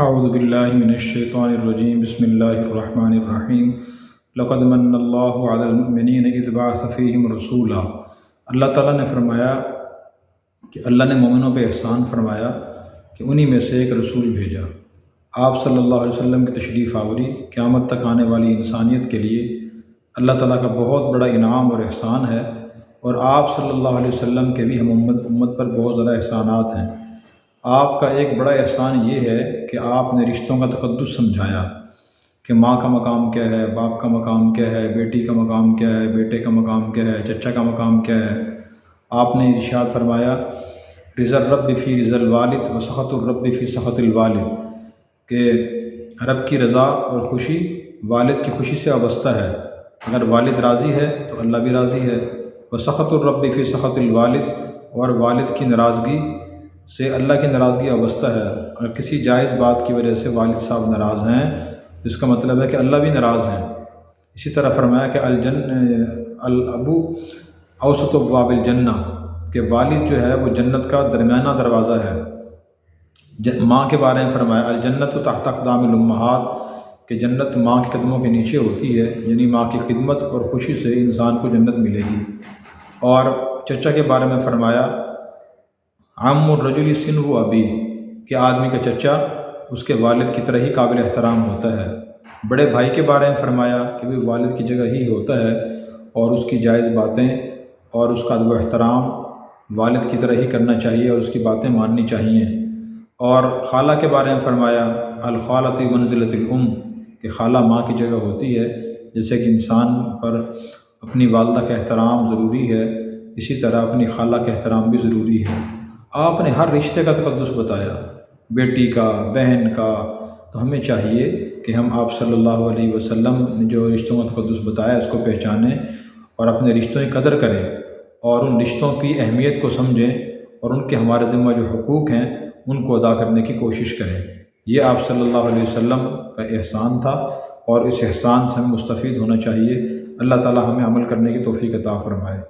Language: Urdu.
اعوذ باللہ من الشیطان الرجیم بسم اللہ الرحمن الرحیم لقد من اللہ علی المؤمنین اذ بعث فیہم رسولا۔ اللہ تعالیٰ نے فرمایا کہ اللہ نے مومنوں پہ احسان فرمایا کہ انہی میں سے ایک رسول بھیجا۔ آپ صلی اللہ علیہ وسلم کی تشریف آوری قیامت تک آنے والی انسانیت کے لیے اللہ تعالیٰ کا بہت بڑا انعام اور احسان ہے، اور آپ صلی اللہ علیہ وسلم کے بھی ہم امت پر بہت زیادہ احسانات ہیں۔ آپ کا ایک بڑا احسان یہ ہے کہ آپ نے رشتوں کا تقدس سمجھایا کہ ماں کا مقام کیا ہے، باپ کا مقام کیا ہے، بیٹی کا مقام کیا ہے، بیٹے کا مقام کیا ہے، چچا کا مقام کیا ہے۔ آپ نے ارشاد فرمایا رضا الرب فی رضا الوالد و سخط الرب فی سخط الوالد، کہ رب کی رضا اور خوشی والد کی خوشی سے وابستہ ہے۔ اگر والد راضی ہے تو اللہ بھی راضی ہے۔ و سخط الرب فی سخط الوالد، اور والد کی ناراضگی سے اللہ کی ناراضگی وابستہ ہے۔ اگر کسی جائز بات کی وجہ سے والد صاحب ناراض ہیں، اس کا مطلب ہے کہ اللہ بھی ناراض ہیں۔ اسی طرح فرمایا کہ الابو اوسط ابواب الجنہ، کہ والد جو ہے وہ جنت کا درمیانہ دروازہ ہے۔ ماں کے بارے میں فرمایا الجنت تحت اقدام الامہات، کہ جنت ماں کے قدموں کے نیچے ہوتی ہے، یعنی ماں کی خدمت اور خوشی سے انسان کو جنت ملے گی۔ اور چچا کے بارے میں فرمایا عم الرجل سنہ ابی، کہ آدمی کا چچا اس کے والد کی طرح ہی قابل احترام ہوتا ہے۔ بڑے بھائی کے بارے میں فرمایا کہ وہ والد کی جگہ ہی ہوتا ہے، اور اس کی جائز باتیں اور اس کا ادب و احترام والد کی طرح ہی کرنا چاہیے، اور اس کی باتیں ماننی چاہیے۔ اور خالہ کے بارے میں فرمایا الخالۃ منزلۃ الام، کہ خالہ ماں کی جگہ ہوتی ہے۔ جیسے کہ انسان پر اپنی والدہ کا احترام ضروری ہے، اسی طرح اپنی خالہ کا احترام بھی ضروری ہے۔ آپ نے ہر رشتے کا تقدس بتایا، بیٹی کا، بہن کا۔ تو ہمیں چاہیے کہ ہم آپ صلی اللہ علیہ وسلم نے جو رشتوں کا تقدس بتایا اس کو پہچانیں اور اپنے رشتوں کی قدر کریں، اور ان رشتوں کی اہمیت کو سمجھیں، اور ان کے ہمارے ذمہ جو حقوق ہیں ان کو ادا کرنے کی کوشش کریں۔ یہ آپ صلی اللہ علیہ وسلم کا احسان تھا، اور اس احسان سے ہمیں مستفید ہونا چاہیے۔ اللہ تعالی ہمیں عمل کرنے کی توفیق عطا فرمائے۔